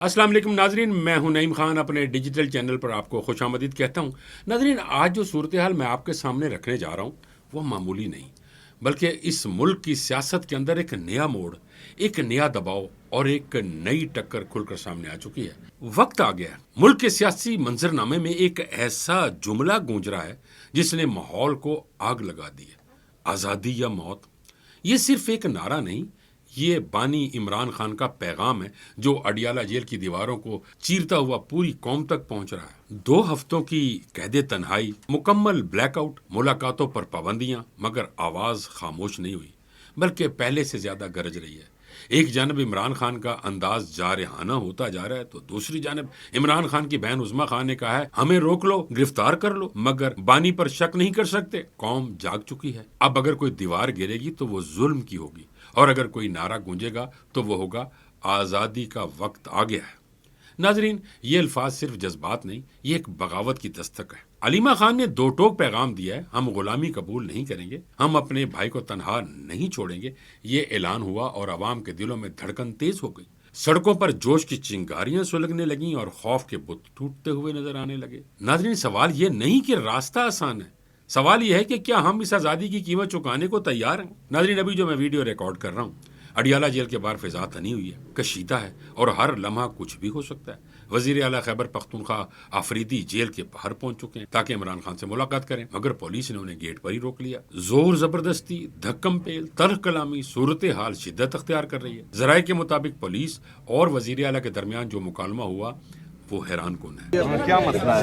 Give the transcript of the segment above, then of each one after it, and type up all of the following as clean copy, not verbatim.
السلام علیکم ناظرین، میں ہوں نعیم خان، اپنے ڈیجیٹل چینل پر آپ کو خوش آمدید کہتا ہوں۔ ناظرین، آج جو صورتحال میں آپ کے سامنے رکھنے جا رہا ہوں وہ معمولی نہیں، بلکہ اس ملک کی سیاست کے اندر ایک نیا موڑ، ایک نیا دباؤ اور ایک نئی ٹکر کھل کر سامنے آ چکی ہے۔ وقت آ گیا ہے، ملک کے سیاسی منظرنامے میں ایک ایسا جملہ گونج رہا ہے جس نے ماحول کو آگ لگا دی ہے: آزادی یا موت۔ یہ صرف ایک نعرہ نہیں، یہ بانی عمران خان کا پیغام ہے جو اڈیالہ جیل کی دیواروں کو چیرتا ہوا پوری قوم تک پہنچ رہا ہے۔ 2 ہفتوں کی قید تنہائی، مکمل بلیک آؤٹ، ملاقاتوں پر پابندیاں، مگر آواز خاموش نہیں ہوئی، بلکہ پہلے سے زیادہ گرج رہی ہے۔ ایک جانب عمران خان کا انداز جارحانہ ہوتا جا رہا ہے تو دوسری جانب عمران خان کی بہن عظمیٰ خان نے کہا ہے ہمیں روک لو، گرفتار کر لو، مگر بانی پر شک نہیں کر سکتے۔ قوم جاگ چکی ہے، اب اگر کوئی دیوار گرے گی تو وہ ظلم کی ہوگی، اور اگر کوئی نعرہ گونجے گا تو وہ ہوگا آزادی کا وقت آ گیا ہے۔ ناظرین، یہ الفاظ صرف جذبات نہیں، یہ ایک بغاوت کی دستک ہے۔ علیمہ خان نے 2 ٹوک پیغام دیا ہے: ہم غلامی قبول نہیں کریں گے، ہم اپنے بھائی کو تنہا نہیں چھوڑیں گے۔ یہ اعلان ہوا اور عوام کے دلوں میں دھڑکن تیز ہو گئی، سڑکوں پر جوش کی چنگاریاں سلگنے لگیں اور خوف کے بت ٹوٹتے ہوئے نظر آنے لگے۔ ناظرین، سوال یہ نہیں کہ راستہ آسان ہے، سوال یہ ہے کہ کیا ہم اس آزادی کی قیمت چکانے کو تیار ہیں؟ ناظرین، ابھی جو میں ویڈیو ریکارڈ کر رہا ہوں، اڈیالہ جیل کے باہر فضا تنی ہوئی ہے، کشیدہ ہے اور ہر لمحہ کچھ بھی ہو سکتا ہے۔ وزیر اعلیٰ خیبر پختونخوا آفریدی جیل کے باہر پہنچ چکے ہیں تاکہ عمران خان سے ملاقات کریں، مگر پولیس نے انہیں گیٹ پر ہی روک لیا۔ زور زبردستی، دھکم پیل، تلخ کلامی، صورتحال شدت اختیار کر رہی ہے۔ ذرائع کے مطابق پولیس اور وزیر اعلیٰ کے درمیان جو مکالمہ ہوا وہ حیران کن ہے۔ کیا مسئلہ ہے؟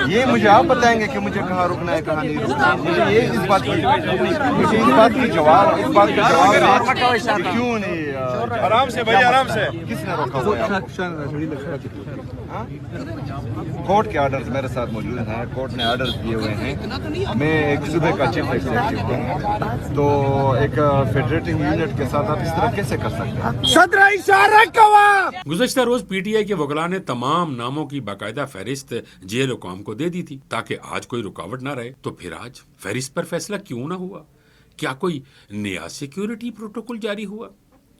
یہ مجھے آپ بتائیں گے کہ مجھے کہاں رکنا ہے کہاں نہیں رکنا ہے؟ مجھے یہ اس بات کی جواب کیوں نہیں؟ آرام سے بھائی، آرام سے۔ کس نے روکا ہوا ہے؟ کورٹ کے آرڈرز میرے ساتھ موجود ہیں، کورٹ نے آرڈرز دیے ہوئے ہیں۔ میں ایک صوبے کا چیف ایگزیکٹو ہوں، تو ایک فیڈریٹنگ یونٹ کے ساتھ آپ اس طرح کیسے کر سکتے ہیں؟ گزشتہ روز پی ٹی آئی کے وکلاء نے تمام ناموں کی باقاعدہ فہرست جیل حکام کو دے دی تھی تاکہ آج کوئی رکاوٹ نہ رہے، تو پھر آج فہرست پر فیصلہ کیوں نہ ہوا؟ کیا کوئی نیا سیکیورٹی پروٹوکول جاری ہوا؟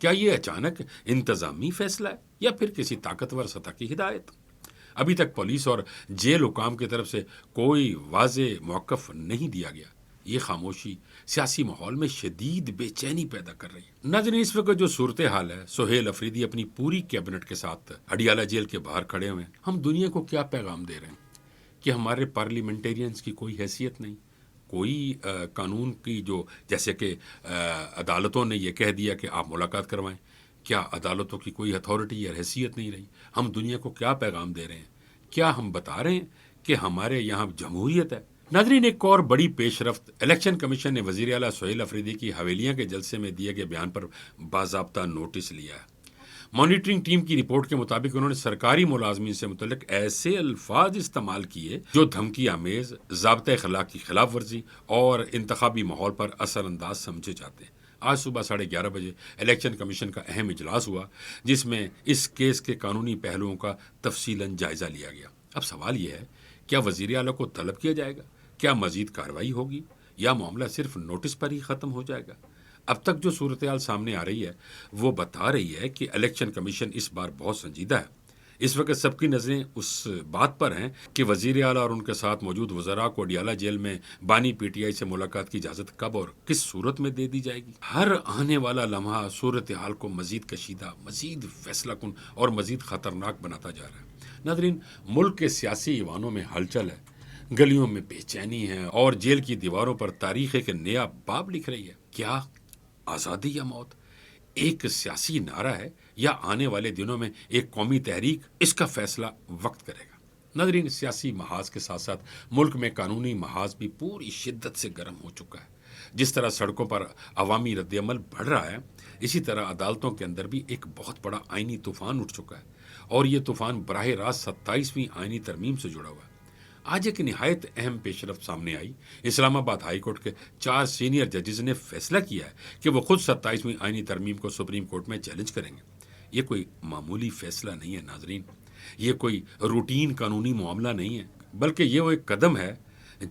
کیا یہ اچانک انتظامی فیصلہ ہے یا پھر کسی طاقتور سطح کی ہدایت؟ ابھی تک پولیس اور جیل حکام کی طرف سے کوئی واضح موقف نہیں دیا گیا۔ یہ خاموشی سیاسی ماحول میں شدید بے چینی پیدا کر رہی ہے۔ ناظرین، اس وقت جو صورتحال ہے، سہیل افریدی اپنی پوری کیبنٹ کے ساتھ اڈیالہ جیل کے باہر کھڑے ہوئے ہیں۔ ہم دنیا کو کیا پیغام دے رہے ہیں کہ ہمارے پارلیمنٹیرینز کی کوئی حیثیت نہیں، کوئی قانون کی جو جیسے کہ عدالتوں نے یہ کہہ دیا کہ آپ ملاقات کروائیں، کیا عدالتوں کی کوئی اتھارٹی یا حیثیت نہیں رہی؟ ہم دنیا کو کیا پیغام دے رہے ہیں؟ کیا ہم بتا رہے ہیں کہ ہمارے یہاں جمہوریت ہے؟ ناظرین، ایک اور بڑی پیش رفت، الیکشن کمیشن نے وزیر اعلیٰ سہیل افریدی کی حویلیاں کے جلسے میں دیے گئے بیان پر باضابطہ نوٹس لیا ہے۔ مانیٹرنگ ٹیم کی رپورٹ کے مطابق انہوں نے سرکاری ملازمین سے متعلق ایسے الفاظ استعمال کیے جو دھمکی آمیز، ضابطۂ اخلاق کی خلاف ورزی اور انتخابی ماحول پر اثر انداز سمجھے جاتے ہیں۔ آج صبح 11:30 بجے الیکشن کمیشن کا اہم اجلاس ہوا جس میں اس کیس کے قانونی پہلوؤں کا تفصیلاً جائزہ لیا گیا۔ اب سوال یہ ہے، کیا وزیر اعلیٰ کو طلب کیا جائے گا؟ کیا مزید کارروائی ہوگی یا معاملہ صرف نوٹس پر ہی ختم ہو جائے گا؟ اب تک جو صورتحال سامنے آ رہی ہے وہ بتا رہی ہے کہ الیکشن کمیشن اس بار بہت سنجیدہ ہے۔ اس وقت سب کی نظریں اس بات پر ہیں کہ وزیر اعلیٰ اور ان کے ساتھ موجود وزراء کو اڈیالہ جیل میں بانی پی ٹی آئی سے ملاقات کی اجازت کب اور کس صورت میں دے دی جائے گی۔ ہر آنے والا لمحہ صورتحال کو مزید کشیدہ، مزید فیصلہ کن اور مزید خطرناک بناتا جا رہا ہے۔ ناظرین، ملک کے سیاسی ایوانوں میں ہلچل ہے، گلیوں میں بے چینی ہے اور جیل کی دیواروں پر تاریخ ایک نیا باب لکھ رہی ہے۔ کیا آزادی یا موت ایک سیاسی نعرہ ہے یا آنے والے دنوں میں ایک قومی تحریک؟ اس کا فیصلہ وقت کرے گا۔ ناظرین، سیاسی محاذ کے ساتھ ساتھ ملک میں قانونی محاذ بھی پوری شدت سے گرم ہو چکا ہے۔ جس طرح سڑکوں پر عوامی رد عمل بڑھ رہا ہے، اسی طرح عدالتوں کے اندر بھی ایک بہت بڑا آئینی طوفان اٹھ چکا ہے، اور یہ طوفان براہ راست 27ویں آئینی ترمیم سے جڑا ہوا ہے۔ آج ایک نہایت اہم پیش رفت سامنے آئی۔ اسلام آباد ہائی کورٹ کے 4 سینئر ججز نے فیصلہ کیا ہے کہ وہ خود 27ویں آئینی ترمیم کو سپریم کورٹ میں چیلنج کریں گے۔ یہ کوئی معمولی فیصلہ نہیں ہے ناظرین، یہ کوئی روٹین قانونی معاملہ نہیں ہے، بلکہ یہ وہ ایک قدم ہے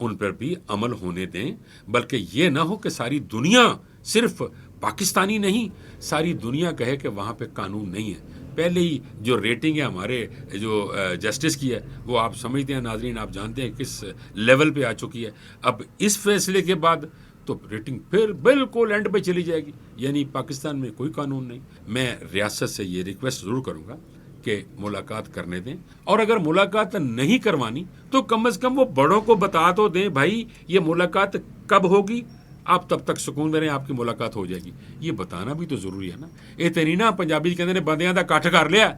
ان پر بھی عمل ہونے دیں، بلکہ یہ نہ ہو کہ ساری دنیا، صرف پاکستانی نہیں، ساری دنیا کہے کہ وہاں پہ قانون نہیں ہے۔ پہلے ہی جو ریٹنگ ہے ہمارے جو جسٹس کی ہے وہ آپ سمجھتے ہیں ناظرین، آپ جانتے ہیں کس لیول پہ آ چکی ہے۔ اب اس فیصلے کے بعد تو ریٹنگ پھر بالکل اینڈ پہ چلی جائے گی، یعنی پاکستان میں کوئی قانون نہیں۔ میں ریاست سے یہ ریکویسٹ ضرور کروں گا کہ ملاقات کرنے دیں، اور اگر ملاقات نہیں کروانی تو کم از کم وہ بڑوں کو بتا تو دیں بھائی یہ ملاقات کب ہوگی، آپ تب تک سکون میں رہیں، آپ کی ملاقات ہو جائے گی۔ یہ بتانا بھی تو ضروری ہے نا۔ یہ تو نہیں نا پنجابی کہتے ہیں بندیاں دا کٹھ کر لیا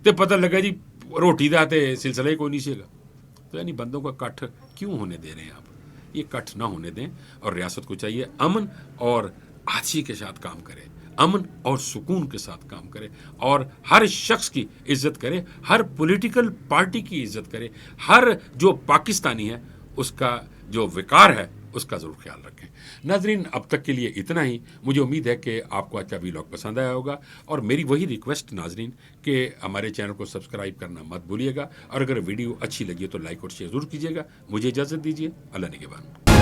تو پتہ لگا جی روٹی دا تے سلسلہ ہی کوئی نہیں سی گا۔ تو یعنی بندوں کا کٹھ کیوں ہونے دے رہے ہیں آپ؟ یہ کٹھ نہ ہونے دیں، اور ریاست کو چاہیے امن اور آجزی کے ساتھ کام کرے، امن اور سکون کے ساتھ کام کرے، اور ہر شخص کی عزت کرے، ہر پولیٹیکل پارٹی کی عزت کرے، ہر جو پاکستانی ہے اس کا جو وقار ہے اس کا ضرور خیال رکھیں۔ ناظرین، اب تک کے لیے اتنا ہی۔ مجھے امید ہے کہ آپ کو آج کا ویلاگ پسند آیا ہوگا، اور میری وہی ریکویسٹ ناظرین کہ ہمارے چینل کو سبسکرائب کرنا مت بھولیے گا، اور اگر ویڈیو اچھی لگی تو لائک اور شیئر ضرور کیجیے گا۔ مجھے اجازت دیجیے، اللہ نگہبان۔